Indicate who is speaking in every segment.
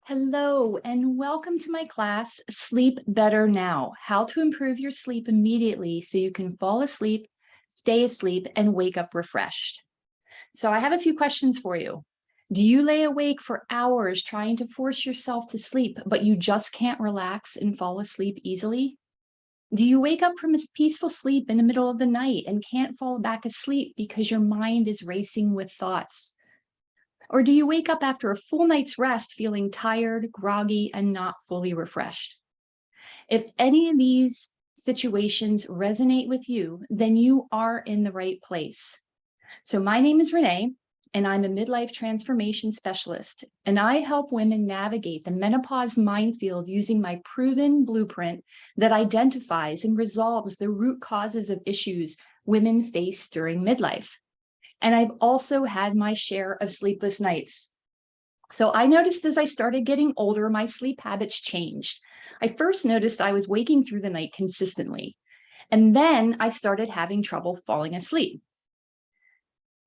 Speaker 1: Hello, and welcome to my class, Sleep Better Now, how to improve your sleep immediately so you can fall asleep, stay asleep, and wake up refreshed. So I have a few questions for you. Do you lay awake for hours trying to force yourself to sleep, but you just can't relax and fall asleep easily? Do you wake up from a peaceful sleep in the middle of the night and can't fall back asleep because your mind is racing with thoughts? Or do you wake up after a full night's rest feeling tired, groggy, and not fully refreshed? If any of these situations resonate with you, then you are in the right place. So my name is Renee, and I'm a midlife transformation specialist, and I help women navigate the menopause minefield using my proven blueprint that identifies and resolves the root causes of issues women face during midlife. And I've also had my share of sleepless nights. So I noticed as I started getting older, my sleep habits changed. I first noticed I was waking through the night consistently, and then I started having trouble falling asleep.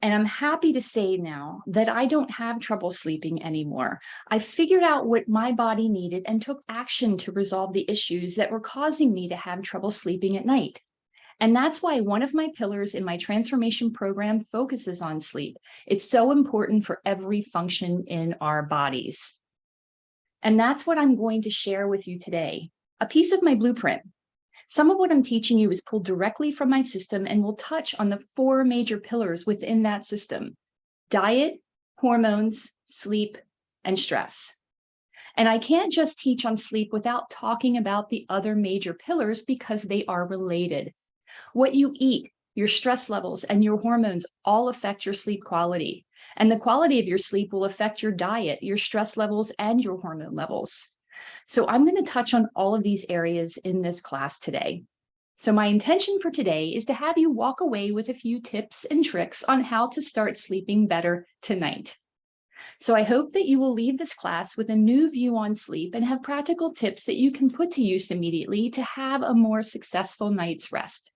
Speaker 1: And I'm happy to say now that I don't have trouble sleeping anymore. I figured out what my body needed and took action to resolve the issues that were causing me to have trouble sleeping at night. And that's why one of my pillars in my transformation program focuses on sleep. It's so important for every function in our bodies. And that's what I'm going to share with you today, a piece of my blueprint. Some of what I'm teaching you is pulled directly from my system and will touch on the four major pillars within that system: diet, hormones, sleep, and stress. And I can't just teach on sleep without talking about the other major pillars because they are related. What you eat, your stress levels, and your hormones all affect your sleep quality. And the quality of your sleep will affect your diet, your stress levels, and your hormone levels. So I'm going to touch on all of these areas in this class today. So my intention for today is to have you walk away with a few tips and tricks on how to start sleeping better tonight. So I hope that you will leave this class with a new view on sleep and have practical tips that you can put to use immediately to have a more successful night's rest.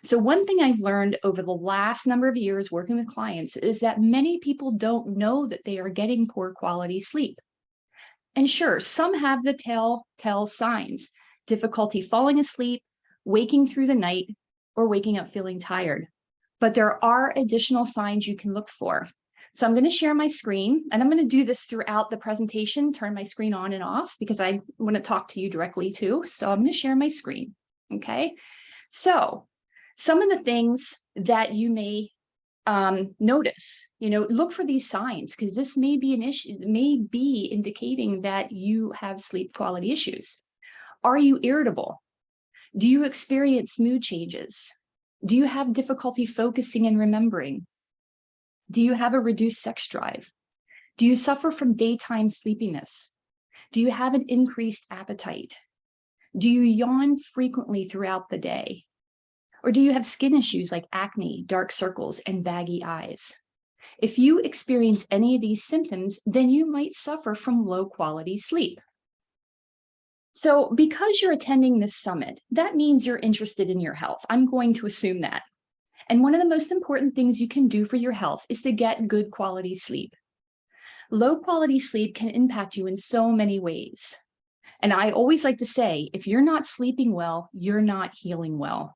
Speaker 1: So one thing I've learned over the last number of years working with clients is that many people don't know that they are getting poor quality sleep. And sure, some have the telltale signs: difficulty falling asleep, waking through the night, or waking up feeling tired. But there are additional signs you can look for. So I'm going to share my screen, and I'm going to do this throughout the presentation, turn my screen on and off because I want to talk to you directly too. So I'm going to share my screen. Okay. So some of the things that you may notice, look for these signs because this may be an issue, may be indicating that you have sleep quality issues. Are you irritable? Do you experience mood changes? Do you have difficulty focusing and remembering? Do you have a reduced sex drive? Do you suffer from daytime sleepiness? Do you have an increased appetite? Do you yawn frequently throughout the day? Or do you have skin issues like acne, dark circles, and baggy eyes? If you experience any of these symptoms, then you might suffer from low quality sleep. So because you're attending this summit, that means you're interested in your health. I'm going to assume that. And one of the most important things you can do for your health is to get good quality sleep. Low quality sleep can impact you in so many ways. And I always like to say, if you're not sleeping well, you're not healing well.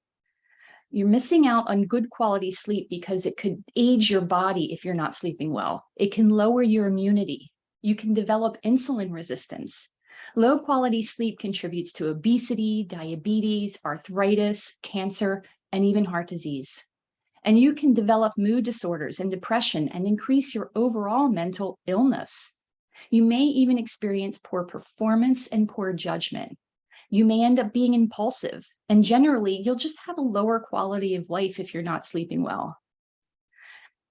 Speaker 1: You're missing out on good quality sleep because it could age your body if you're not sleeping well. It can lower your immunity. You can develop insulin resistance. Low quality sleep contributes to obesity, diabetes, arthritis, cancer, and even heart disease. And you can develop mood disorders and depression and increase your overall mental illness. You may even experience poor performance and poor judgment. You may end up being impulsive, and generally, you'll just have a lower quality of life if you're not sleeping well.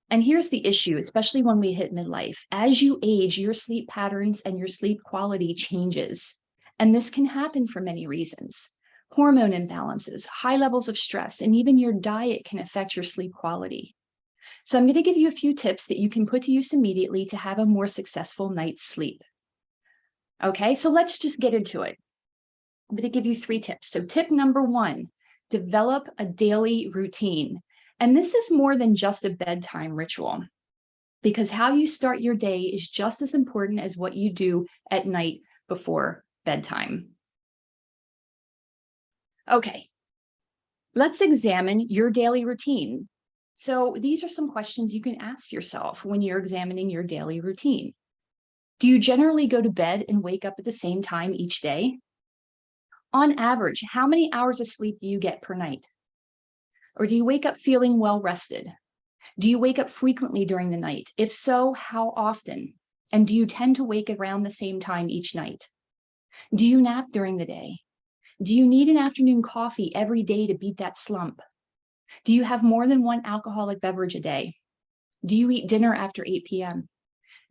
Speaker 1: And here's the issue, especially when we hit midlife. As you age, your sleep patterns and your sleep quality changes. And this can happen for many reasons. Hormone imbalances, high levels of stress, and even your diet can affect your sleep quality. So I'm going to give you a few tips that you can put to use immediately to have a more successful night's sleep. Okay, so let's just get into it. I'm going to give you 3 tips. So tip number 1, develop a daily routine. And this is more than just a bedtime ritual. because how you start your day is just as important as what you do at night before bedtime. Okay, let's examine your daily routine. So these are some questions you can ask yourself when you're examining your daily routine. Do you generally go to bed and wake up at the same time each day? On average, how many hours of sleep do you get per night? Or do you wake up feeling well rested? Do you wake up frequently during the night? If so, how often? And do you tend to wake around the same time each night? Do you nap during the day? Do you need an afternoon coffee every day to beat that slump? Do you have more than one alcoholic beverage a day? Do you eat dinner after 8 p.m.?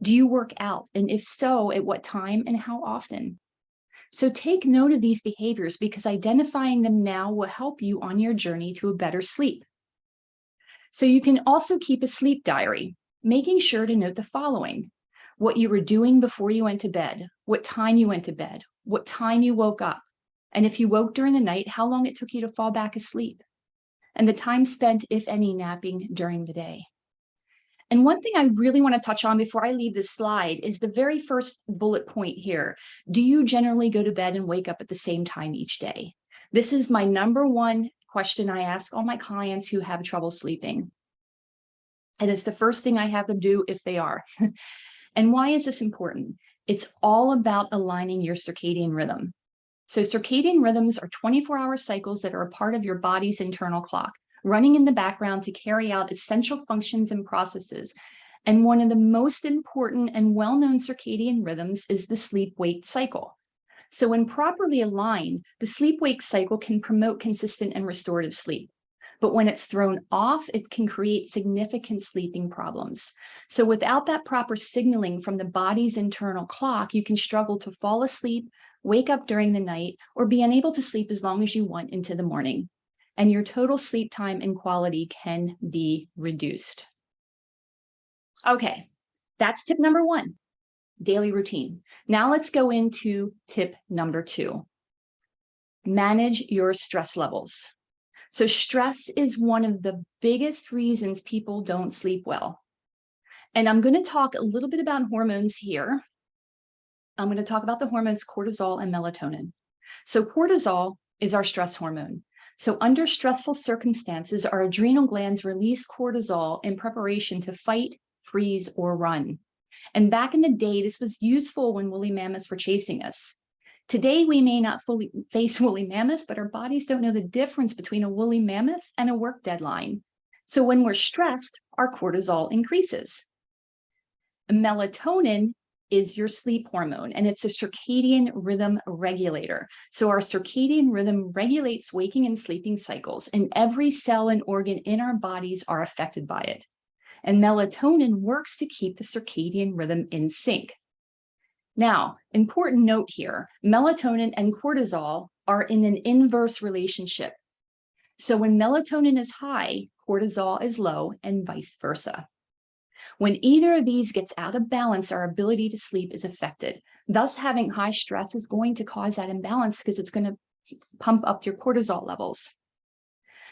Speaker 1: Do you work out? And if so, at what time and how often? So take note of these behaviors because identifying them now will help you on your journey to a better sleep. So you can also keep a sleep diary, making sure to note the following: what you were doing before you went to bed, what time you went to bed, what time you woke up, and if you woke during the night, how long it took you to fall back asleep, and the time spent, if any, napping during the day. And one thing I really want to touch on before I leave this slide is the very first bullet point here. Do you generally go to bed and wake up at the same time each day? This is my number one question I ask all my clients who have trouble sleeping. And it's the first thing I have them do if they are. And why is this important? It's all about aligning your circadian rhythm. So circadian rhythms are 24-hour cycles that are a part of your body's internal clock, running in the background to carry out essential functions and processes. And one of the most important and well-known circadian rhythms is the sleep-wake cycle. So when properly aligned, the sleep-wake cycle can promote consistent and restorative sleep. But when it's thrown off, it can create significant sleeping problems. So without that proper signaling from the body's internal clock, you can struggle to fall asleep, wake up during the night, or be unable to sleep as long as you want into the morning. And your total sleep time and quality can be reduced. Okay, that's tip number one, daily routine. Now let's go into tip number two. Manage your stress levels. So stress is one of the biggest reasons people don't sleep well. And I'm going to talk a little bit about hormones here. I'm going to talk about the hormones cortisol and melatonin. So cortisol is our stress hormone. So under stressful circumstances, our adrenal glands release cortisol in preparation to fight, freeze, or run. And back in the day, this was useful when woolly mammoths were chasing us. Today, we may not fully face woolly mammoths, but our bodies don't know the difference between a woolly mammoth and a work deadline. So when we're stressed, our cortisol increases. Melatonin is your sleep hormone, and it's a circadian rhythm regulator. So our circadian rhythm regulates waking and sleeping cycles, and every cell and organ in our bodies are affected by it. And melatonin works to keep the circadian rhythm in sync. Now, important note here, melatonin and cortisol are in an inverse relationship. So when melatonin is high, cortisol is low, and vice versa. When either of these gets out of balance, our ability to sleep is affected. Thus, having high stress is going to cause that imbalance because it's going to pump up your cortisol levels.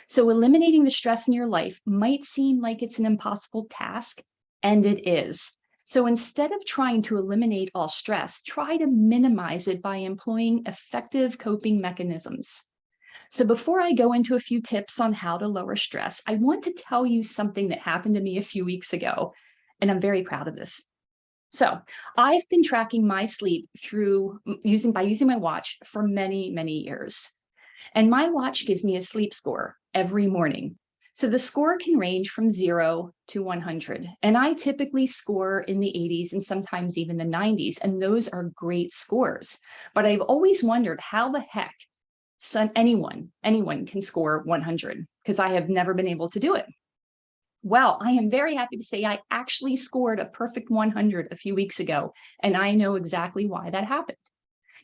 Speaker 1: So eliminating the stress in your life might seem like it's an impossible task, and it is. So instead of trying to eliminate all stress, try to minimize it by employing effective coping mechanisms. So before I go into a few tips on how to lower stress, I want to tell you something that happened to me a few weeks ago, and I'm very proud of this. So I've been tracking my sleep by using my watch for many, many years. And my watch gives me a sleep score every morning. So the score can range from 0 to 100. And I typically score in the 80s and sometimes even the 90s. And those are great scores. But I've always wondered how the heck anyone can score 100, because I have never been able to do it. Well, I am very happy to say I actually scored a perfect 100 a few weeks ago, and I know exactly why that happened.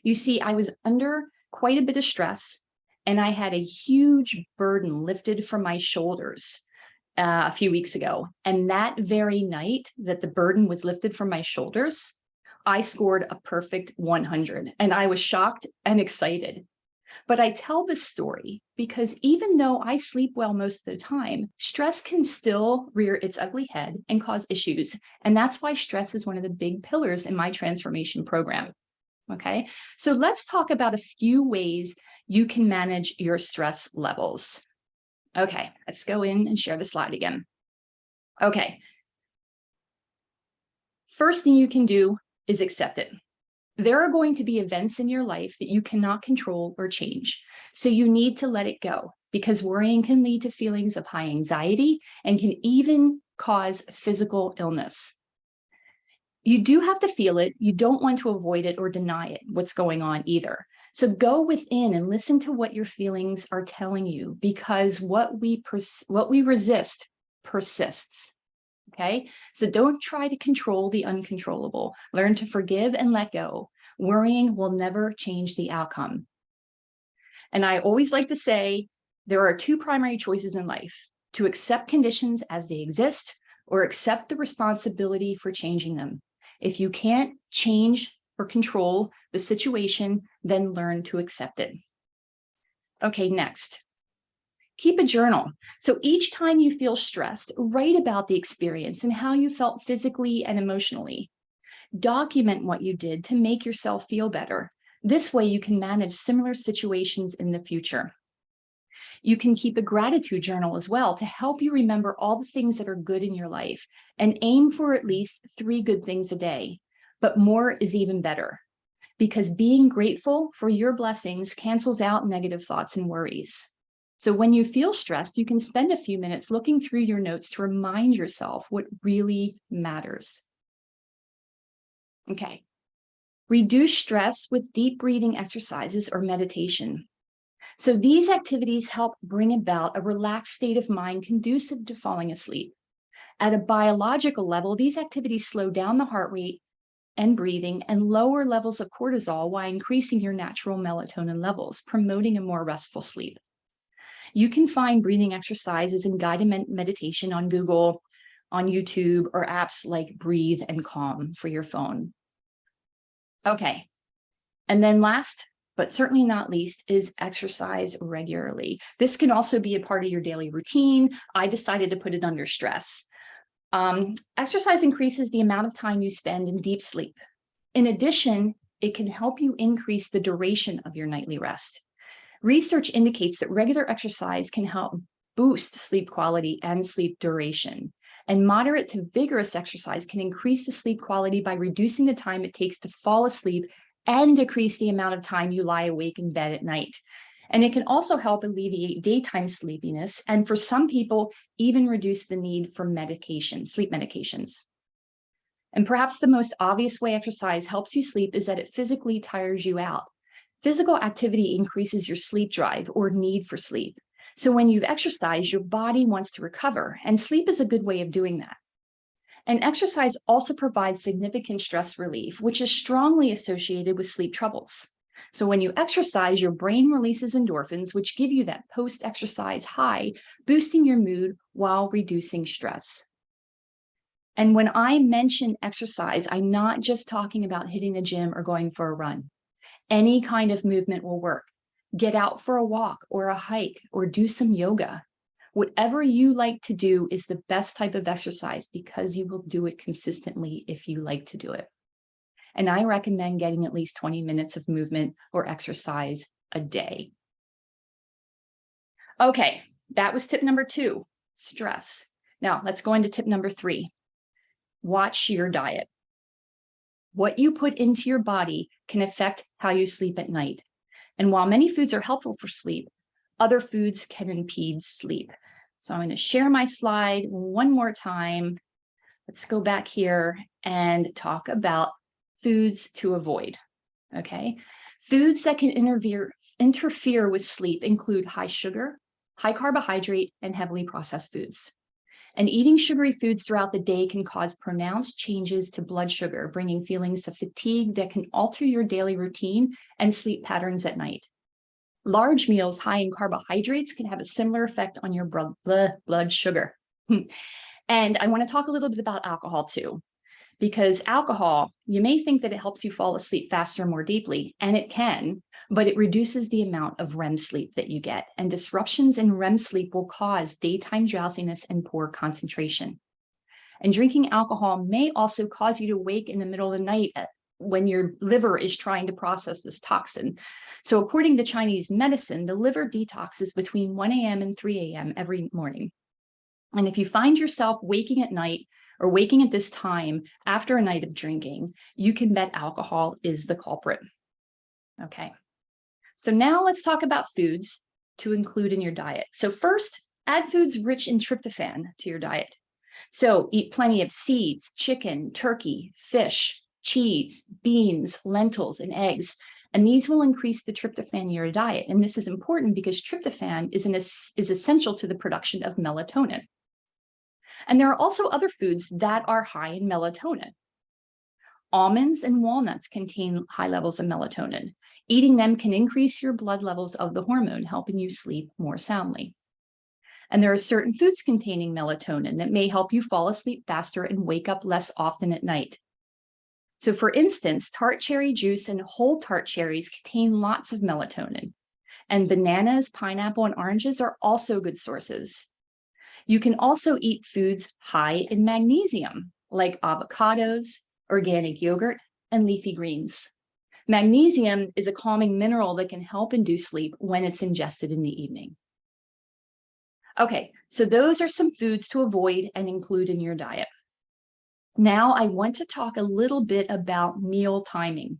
Speaker 1: You see, I was under quite a bit of stress, and I had a huge burden lifted from my shoulders a few weeks ago. And that very night that the burden was lifted from my shoulders, I scored a perfect 100, and I was shocked and excited. But I tell this story because even though I sleep well most of the time, stress can still rear its ugly head and cause issues. And that's why stress is one of the big pillars in my transformation program. Okay, so let's talk about a few ways you can manage your stress levels. Okay, let's go in and share the slide again. Okay, first thing you can do is accept it. There are going to be events in your life that you cannot control or change. So you need to let it go because worrying can lead to feelings of high anxiety and can even cause physical illness. You do have to feel it. You don't want to avoid it or deny it, what's going on either. So go within and listen to what your feelings are telling you because what we resist persists. Okay, so don't try to control the uncontrollable. Learn to forgive and let go. Worrying will never change the outcome. And I always like to say there are two primary choices in life: to accept conditions as they exist or accept the responsibility for changing them. If you can't change or control the situation, then learn to accept it. Okay, next. Keep a journal. So each time you feel stressed, write about the experience and how you felt physically and emotionally. Document what you did to make yourself feel better. This way you can manage similar situations in the future. You can keep a gratitude journal as well to help you remember all the things that are good in your life and aim for at least 3 good things a day. But more is even better because being grateful for your blessings cancels out negative thoughts and worries. So when you feel stressed, you can spend a few minutes looking through your notes to remind yourself what really matters. Okay. Reduce stress with deep breathing exercises or meditation. So these activities help bring about a relaxed state of mind conducive to falling asleep. At a biological level, these activities slow down the heart rate and breathing and lower levels of cortisol while increasing your natural melatonin levels, promoting a more restful sleep. You can find breathing exercises and guided meditation on Google, on YouTube, or apps like Breathe and Calm for your phone. Okay. And then last, but certainly not least, is exercise regularly. This can also be a part of your daily routine. I decided to put it under stress. Exercise increases the amount of time you spend in deep sleep. In addition, it can help you increase the duration of your nightly rest. Research indicates that regular exercise can help boost sleep quality and sleep duration. And moderate to vigorous exercise can increase the sleep quality by reducing the time it takes to fall asleep and decrease the amount of time you lie awake in bed at night. And it can also help alleviate daytime sleepiness, and for some people, even reduce the need for sleep medications. And perhaps the most obvious way exercise helps you sleep is that it physically tires you out. Physical activity increases your sleep drive or need for sleep. So when you've exercised, your body wants to recover, and sleep is a good way of doing that. And exercise also provides significant stress relief, which is strongly associated with sleep troubles. So when you exercise, your brain releases endorphins, which give you that post-exercise high, boosting your mood while reducing stress. And when I mention exercise, I'm not just talking about hitting the gym or going for a run. Any kind of movement will work. Get out for a walk or a hike or do some yoga. Whatever you like to do is the best type of exercise because you will do it consistently if you like to do it. And I recommend getting at least 20 minutes of movement or exercise a day. Okay, that was tip number 2, stress. Now let's go into tip number 3. Watch your diet. What you put into your body can affect how you sleep at night. And while many foods are helpful for sleep, other foods can impede sleep. So I'm going to share my slide one more time. Let's go back here and talk about foods to avoid. Okay. Foods that can interfere with sleep include high sugar, high carbohydrate, and heavily processed foods. And eating sugary foods throughout the day can cause pronounced changes to blood sugar, bringing feelings of fatigue that can alter your daily routine and sleep patterns at night. Large meals high in carbohydrates can have a similar effect on your blood sugar. And I want to talk a little bit about alcohol too. because alcohol, you may think that it helps you fall asleep faster, more deeply, and it can, but it reduces the amount of REM sleep that you get, and disruptions in REM sleep will cause daytime drowsiness and poor concentration. And drinking alcohol may also cause you to wake in the middle of the night when your liver is trying to process this toxin. So according to Chinese medicine, the liver detoxes between 1 a.m. and 3 a.m. every morning. And if you find yourself waking at night or waking at this time after a night of drinking, you can bet alcohol is the culprit. Okay. So now let's talk about foods to include in your diet. So first, add foods rich in tryptophan to your diet. So eat plenty of seeds, chicken, turkey, fish, cheese, beans, lentils, and eggs. And these will increase the tryptophan in your diet. And this is important because tryptophan is essential to the production of melatonin. And there are also other foods that are high in melatonin. Almonds and walnuts contain high levels of melatonin. Eating them can increase your blood levels of the hormone, helping you sleep more soundly. And there are certain foods containing melatonin that may help you fall asleep faster and wake up less often at night. So for instance, tart cherry juice and whole tart cherries contain lots of melatonin. And bananas, pineapple, and oranges are also good sources. You can also eat foods high in magnesium, like avocados, organic yogurt, and leafy greens. Magnesium is a calming mineral that can help induce sleep when it's ingested in the evening. Okay, so those are some foods to avoid and include in your diet. Now I want to talk a little bit about meal timing.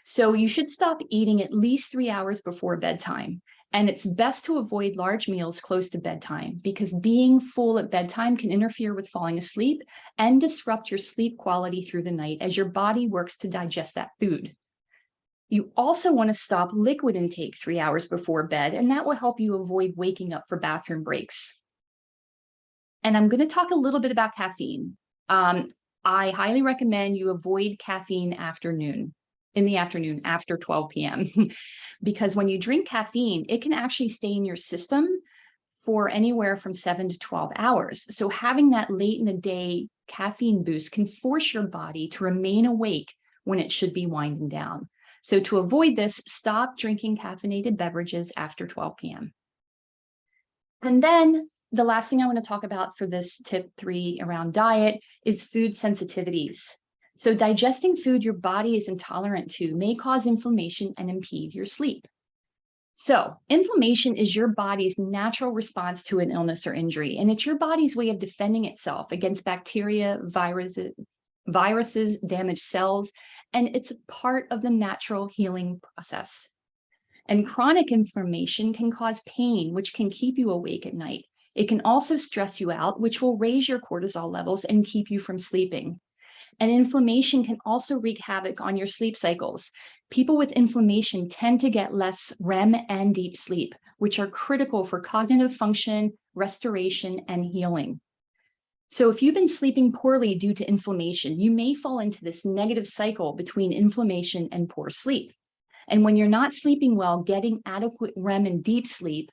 Speaker 1: So you should stop eating at least 3 hours before bedtime. And it's best to avoid large meals close to bedtime because being full at bedtime can interfere with falling asleep and disrupt your sleep quality through the night as your body works to digest that food. You also want to stop liquid intake 3 hours before bed, and that will help you avoid waking up for bathroom breaks. And I'm going to talk a little bit about caffeine. I highly recommend you avoid caffeine in the afternoon after 12 p.m. because when you drink caffeine, it can actually stay in your system for anywhere from 7 to 12 hours. So having that late in the day caffeine boost can force your body to remain awake when it should be winding down. So to avoid this, stop drinking caffeinated beverages after 12 p.m. And then the last thing I want to talk about for this tip 3 around diet is food sensitivities. So digesting food your body is intolerant to may cause inflammation and impede your sleep. So inflammation is your body's natural response to an illness or injury, and it's your body's way of defending itself against bacteria, viruses, damaged cells, and it's part of the natural healing process. And chronic inflammation can cause pain, which can keep you awake at night. It can also stress you out, which will raise your cortisol levels and keep you from sleeping. And inflammation can also wreak havoc on your sleep cycles. People with inflammation tend to get less REM and deep sleep, which are critical for cognitive function, restoration, and healing. So if you've been sleeping poorly due to inflammation, you may fall into this negative cycle between inflammation and poor sleep. And when you're not sleeping well, getting adequate REM and deep sleep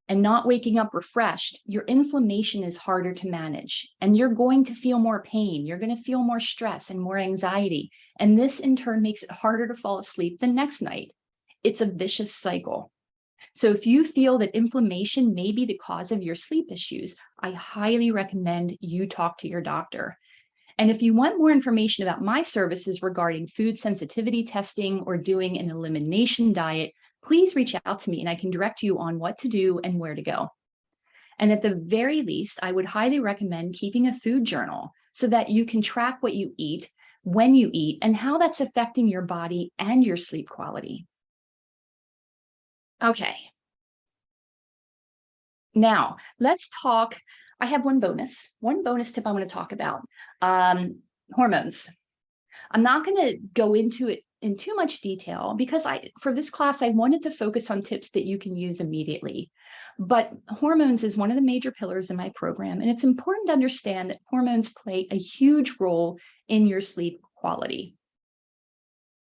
Speaker 1: and not waking up refreshed, your inflammation is harder to manage. And you're going to feel more pain. You're going to feel more stress and more anxiety. And this in turn makes it harder to fall asleep the next night. It's a vicious cycle. So if you feel that inflammation may be the cause of your sleep issues, I highly recommend you talk to your doctor. And if you want more information about my services regarding food sensitivity testing or doing an elimination diet, please reach out to me and I can direct you on what to do and where to go. And at the very least, I would highly recommend keeping a food journal so that you can track what you eat, when you eat, and how that's affecting your body and your sleep quality. Okay. Now, let's talk. I have one bonus tip I want to talk about. Hormones. I'm not going to go into it in too much detail because for this class, I wanted to focus on tips that you can use immediately. But hormones is one of the major pillars in my program, and it's important to understand that hormones play a huge role in your sleep quality.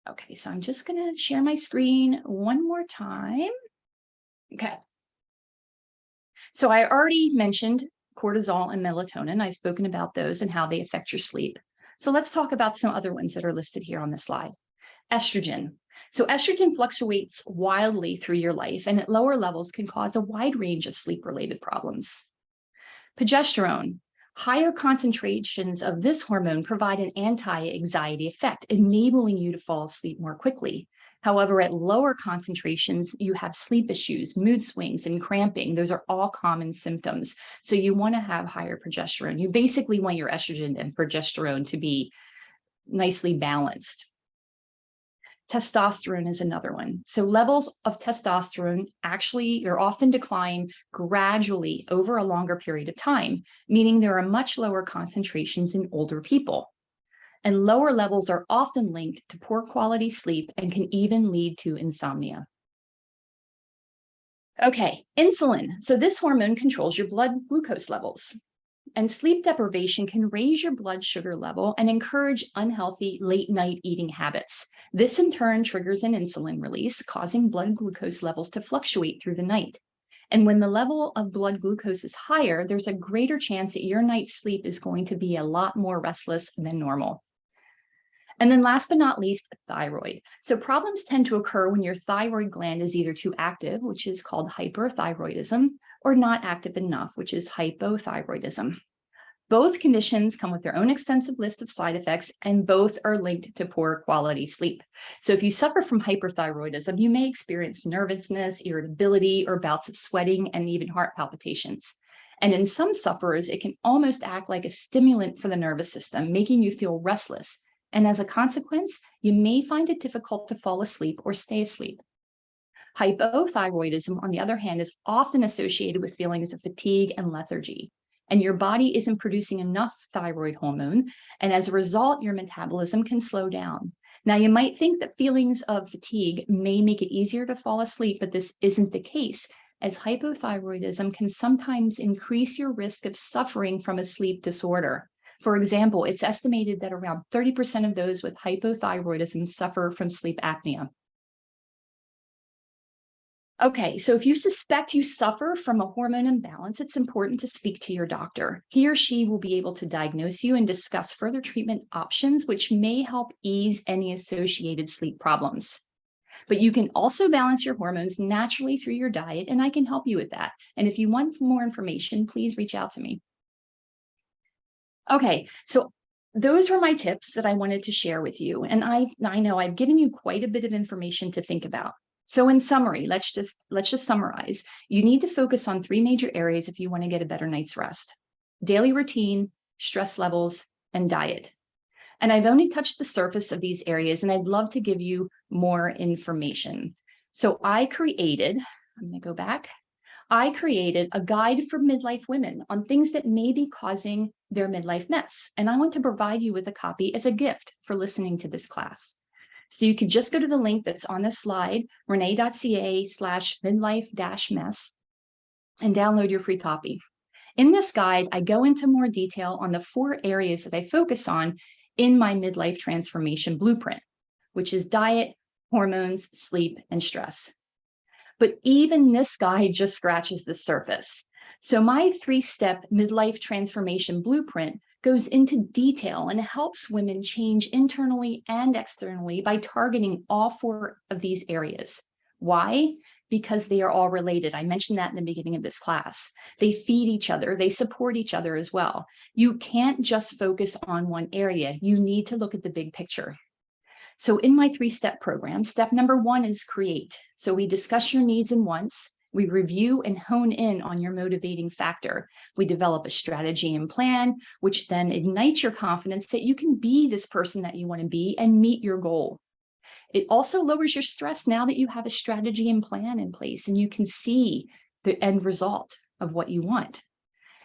Speaker 1: Okay, so I'm just going to share my screen one more time. Okay. So I already mentioned cortisol and melatonin. I've spoken about those and how they affect your sleep. So let's talk about some other ones that are listed here on the slide. Estrogen. So estrogen fluctuates wildly through your life, and at lower levels can cause a wide range of sleep-related problems. Progesterone. Higher concentrations of this hormone provide an anti-anxiety effect, enabling you to fall asleep more quickly. However, at lower concentrations, you have sleep issues, mood swings, and cramping. Those are all common symptoms. So you want to have higher progesterone. You basically want your estrogen and progesterone to be nicely balanced. Testosterone is another one. So levels of testosterone actually are often decline gradually over a longer period of time, meaning there are much lower concentrations in older people. And lower levels are often linked to poor quality sleep and can even lead to insomnia. Okay, insulin. So this hormone controls your blood glucose levels. And sleep deprivation can raise your blood sugar level and encourage unhealthy late night eating habits. This in turn triggers an insulin release, causing blood glucose levels to fluctuate through the night. And when the level of blood glucose is higher, there's a greater chance that your night's sleep is going to be a lot more restless than normal. And then last but not least, thyroid. So problems tend to occur when your thyroid gland is either too active, which is called hyperthyroidism, or not active enough, which is hypothyroidism. Both conditions come with their own extensive list of side effects, and both are linked to poor quality sleep. So if you suffer from hyperthyroidism, you may experience nervousness, irritability, or bouts of sweating, and even heart palpitations. And in some sufferers, it can almost act like a stimulant for the nervous system, making you feel restless. And as a consequence, you may find it difficult to fall asleep or stay asleep. Hypothyroidism, on the other hand, is often associated with feelings of fatigue and lethargy. And your body isn't producing enough thyroid hormone, and as a result, your metabolism can slow down. Now, you might think that feelings of fatigue may make it easier to fall asleep, but this isn't the case, as hypothyroidism can sometimes increase your risk of suffering from a sleep disorder. For example, it's estimated that around 30% of those with hypothyroidism suffer from sleep apnea. Okay, so if you suspect you suffer from a hormone imbalance, it's important to speak to your doctor. He or she will be able to diagnose you and discuss further treatment options, which may help ease any associated sleep problems. But you can also balance your hormones naturally through your diet, and I can help you with that. And if you want more information, please reach out to me. Okay, so those were my tips that I wanted to share with you. And I know I've given you quite a bit of information to think about. So in summary, let's just summarize. You need to focus on 3 major areas if you want to get a better night's rest: daily routine, stress levels, and diet. And I've only touched the surface of these areas, and I'd love to give you more information. So I'm going to go back. I created a guide for midlife women on things that may be causing their midlife mess. And I want to provide you with a copy as a gift for listening to this class. So you could just go to the link that's on the slide, renee.ca/midlife-mess, and download your free copy. In this guide, I go into more detail on the 4 areas that I focus on in my midlife transformation blueprint, which is diet, hormones, sleep, and stress. But even this guide just scratches the surface. So my 3-step midlife transformation blueprint goes into detail and helps women change internally and externally by targeting all 4 of these areas. Why? Because they are all related. I mentioned that in the beginning of this class. They feed each other. They support each other as well. You can't just focus on one area. You need to look at the big picture. So in my 3-step program, step number 1 is create. So we discuss your needs and wants. We review and hone in on your motivating factor. We develop a strategy and plan, which then ignites your confidence that you can be this person that you want to be and meet your goal. It also lowers your stress now that you have a strategy and plan in place and you can see the end result of what you want.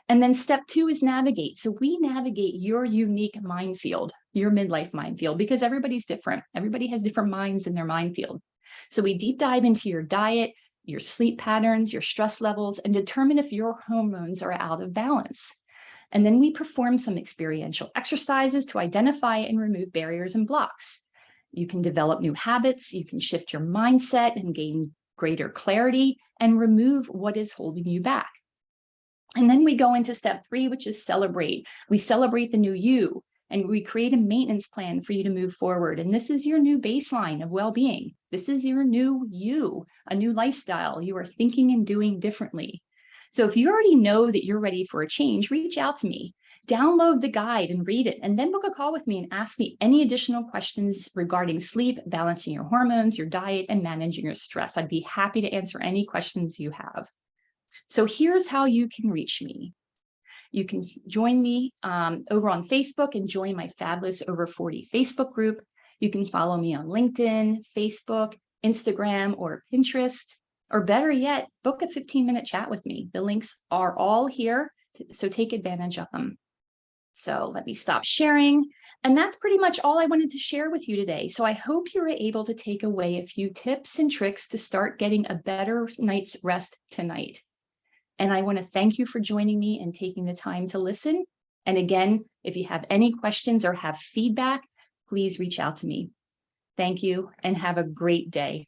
Speaker 1: And then step 2 is navigate. So we navigate your unique minefield, your midlife minefield, because everybody's different. Everybody has different minds in their minefield. So we deep dive into your diet, your sleep patterns, your stress levels, and determine if your hormones are out of balance. And then we perform some experiential exercises to identify and remove barriers and blocks. You can develop new habits, you can shift your mindset and gain greater clarity and remove what is holding you back. And then we go into step 3, which is celebrate. We celebrate the new you. And we create a maintenance plan for you to move forward. And this is your new baseline of well-being. This is your new you, a new lifestyle you are thinking and doing differently. So if you already know that you're ready for a change, reach out to me. Download the guide and read it, and then book a call with me and ask me any additional questions regarding sleep, balancing your hormones, your diet, and managing your stress. I'd be happy to answer any questions you have. So here's how you can reach me. You can join me over on Facebook and join my Fabulous Over 40 Facebook group. You can follow me on LinkedIn, Facebook, Instagram, or Pinterest. Or better yet, book a 15-minute chat with me. The links are all here, so take advantage of them. So let me stop sharing. And that's pretty much all I wanted to share with you today. So I hope you were able to take away a few tips and tricks to start getting a better night's rest tonight. And I want to thank you for joining me and taking the time to listen. And again, if you have any questions or have feedback, please reach out to me. Thank you and have a great day.